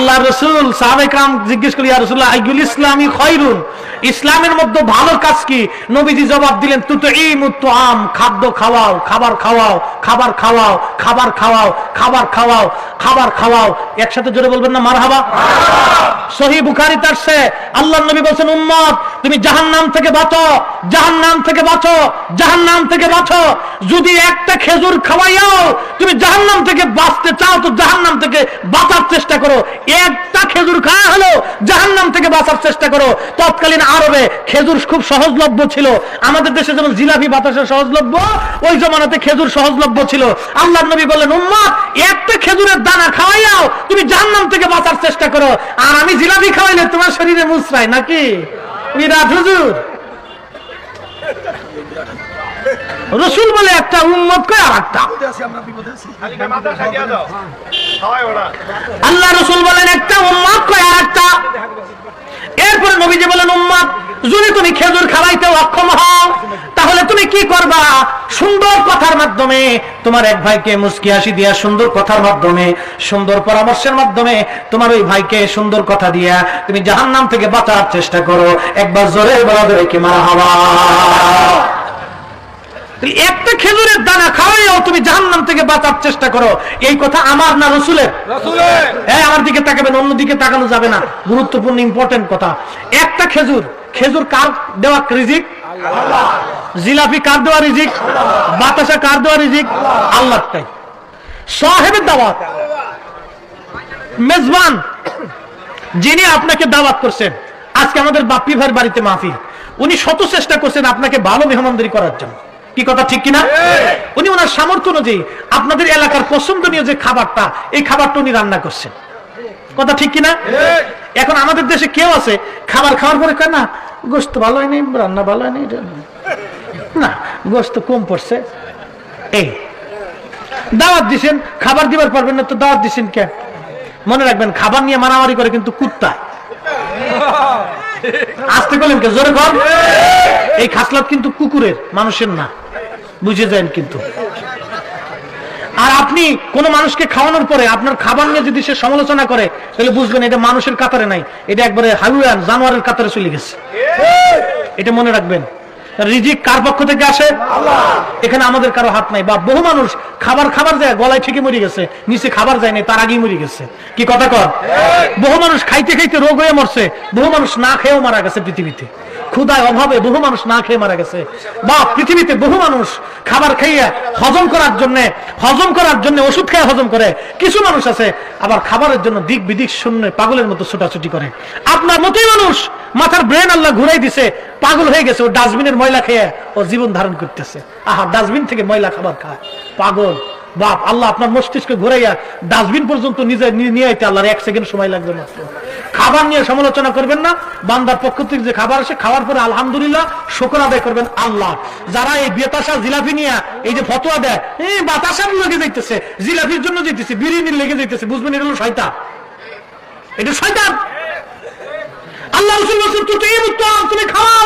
আল্লাহ রসুল সাহাবায়ে কেরাম জিজ্ঞেস করি, ইয়া রাসূলুল্লাহ আইয়ুল ইসলামি খায়রুন, ইসলামের মধ্যে ভালো কাজ কি? নবীজি জবাব দিলেন, তুতঈমুত তুআম, খাদ্য খাওয়াও, খাবার খাওয়াও, খাবার খাওয়াও, খাবার খাওয়াও, খাবার খাওয়াও, খাবার খাওয়াও। একসাথে জোরে বলবেন না মারহাবা? সহিহ বুখারীতে আসছে, আল্লাহর নবী বলেন, উম্মত তুমি জাহান্নাম থেকে বাঁচো, জাহান্নাম থেকে বাঁচো, জাহান্নাম থেকে বাঁচো। যদি একটা খেজুর খাওয়াইও তুমি জাহান্নাম থেকে বাঁচতে চাও তো জাহান্নাম থেকে বাঁচার চেষ্টা করো। একটা খেজুর খাওয়া হলো জাহান্নাম থেকে বাঁচার চেষ্টা করো। তৎকালীন আরবে খেজুর খুব সহজলভ্য ছিল। আমাদের দেশে যেমন জিলাপি বাতাসে সহজলভ্য, ওই জমানাতে খেজুর সহজলভ্য ছিল। আল্লাহর নবী বললেন, উম্মত একটা খেজুরের দানা খাওয়াইও তুমি জাহান্নাম থেকে বাঁচার চেষ্টা করো। আর আমি জিলাপি খাওয়াইলে তোমার শরীরে মুচড়ায় নাকি? বিরাট হুজুর। রসুল বলে একটা, উম্মত কয় আর একটা। আল্লাহ রসুল বলেন একটা, উম্মত কয় আর একটা। এরপরে নবীজি বলেন, উম্মত যদি তুমি খেজুর খাওয়াইতে অক্ষম হও তাহলে তুমি কি করবা? সুন্দর কথার মাধ্যমে তোমার এক ভাইকে মুস্কি হাসি দিয়া, সুন্দর কথার মাধ্যমে, সুন্দর পরামর্শের মাধ্যমে তোমার ওই ভাইকে সুন্দর কথা দিয়া তুমি জাহান্নাম থেকে বাঁচার চেষ্টা করো। একবার জোরে বলা যাবে কি মারহাবা? একটা খেজুরের দানা খাওয়াইও তুমি জাহান্নাম থেকে বাঁচার চেষ্টা করো। এই কথা আমার না রসুলের? হ্যাঁ, আমার দিকে তাকাবেন, অন্য দিকে তাকানো যাবে না। গুরুত্বপূর্ণ ইম্পর্টেন্ট কথা। একটা খেজুর, খেজুর কার দেওয়া রিজিক? আল্লাহ। জিলাপি কার দেওয়া রিজিক? বাতাসা কার দেওয়া রিজিক? আল্লাহটাই। সাহেবের দাওয়াত, মেজবান যিনি আপনাকে দাওয়াত করছেন, আজকে আমাদের বাপ্পি ভাইয়ের বাড়িতে মাহফিল, উনি শত চেষ্টা করছেন আপনাকে ভালো মেহমানদারি করার জন্য। কি কথা ঠিক কিনা? উনি ওনার সামর্থ্য অনুযায়ী আপনাদের এলাকার পছন্দনীয় যে খাবারটা, এই খাবারটা উনি রান্না করছেন। কথা ঠিক কিনা? এখন আমাদের দেশে কেউ আছে খাবার খাওয়ার পরে কয় না গোশত ভালো হয়নি, রান্না ভালো হয়নি, না গোশত কম পড়ছে। এই দাওয়াত দিছেন, খাবার দিবার পারবেন না তো দাওয়াত দিছেন কেন? মনে রাখবেন, খাবার নিয়ে মারামারি করে কিন্তু কুত্তা। আসতে বলেন কে? জোরে কর। এই খাসলাত কিন্তু কুকুরের, মানুষের না, বুঝে যান কিন্তু। আর আপনি কোন মানুষকে খাওয়ানোর পরে আপনার খাবার নিয়ে যদি সে সমালোচনা করে তাহলে বুঝবেন এটা মানুষের কাতারে নাই, এটা একবারে হাইওয়ান জানোয়ারের কাতারে চলে গেছে। এটা মনে রাখবেন। রিজিক কার পক্ষ থেকে আসে? আল্লাহ। এখানে আমাদের কারো হাত নাই। বা বহু মানুষ খাবার যায় গলায় ঠিকই মরে গেছে, নিচে খাবার যায় নাই, তার আগেই মরে গেছে। কি কথা কর? বহু মানুষ খাইতে খাইতে রোগ হয়ে মরছে, বহু মানুষ না খেয়েও মারা গেছে পৃথিবীতে। ক্ষুধায় অভাবে বহু মানুষ না খেয়ে মারা গেছে। বা পৃথিবীতে বহু মানুষ খাবার খাইয়া হজম করার জন্য ওষুধ খেয়ে হজম করে। কিছু মানুষ আছে আবার খাবারের জন্য দিক বিদিক শূন্য পাগলের মতো ছোটাছুটি করে। আপনার মতোই মানুষ, মাথার ব্রেন আল্লাহ ঘুরাই দিছে, পাগল হয়ে গেছে, ও ডাস্টবিনের ময়লা খেয়ে ও জীবন ধারণ করতেছে। আহা, ডাস্টবিন থেকে ময়লা খাবার খায়, পাগল। বাপ, আল্লাহ আপনার মস্তিষ্কে ঘুরাইয়া ডাস্টবিন পর্যন্ত নিজে নিয়ে আইতে আল্লাহর 1 সেকেন্ড সময় লাগবে মাত্র। খাবার নিয়ে সমালোচনা করবেন না। বান্দার পক্ষ থেকে যে খাবার আসে, খাওয়ার পরে আলহামদুলিল্লাহ শুকর আদায় করবেন আল্লাহ। যারা এই বেতাসা জিলাপি নিয়ে এই যে ফতোয়া দেয়, বাতাসার লেগে যাইতেছে, জিলাপির জন্য যেতেছে, বিরিয়ানির লেগে যাইতেছে, বুঝবেন এটা হলো শয়তান। এটা শয়তান। আল্লাহ রাসূল বলেছেন তুমি খাও।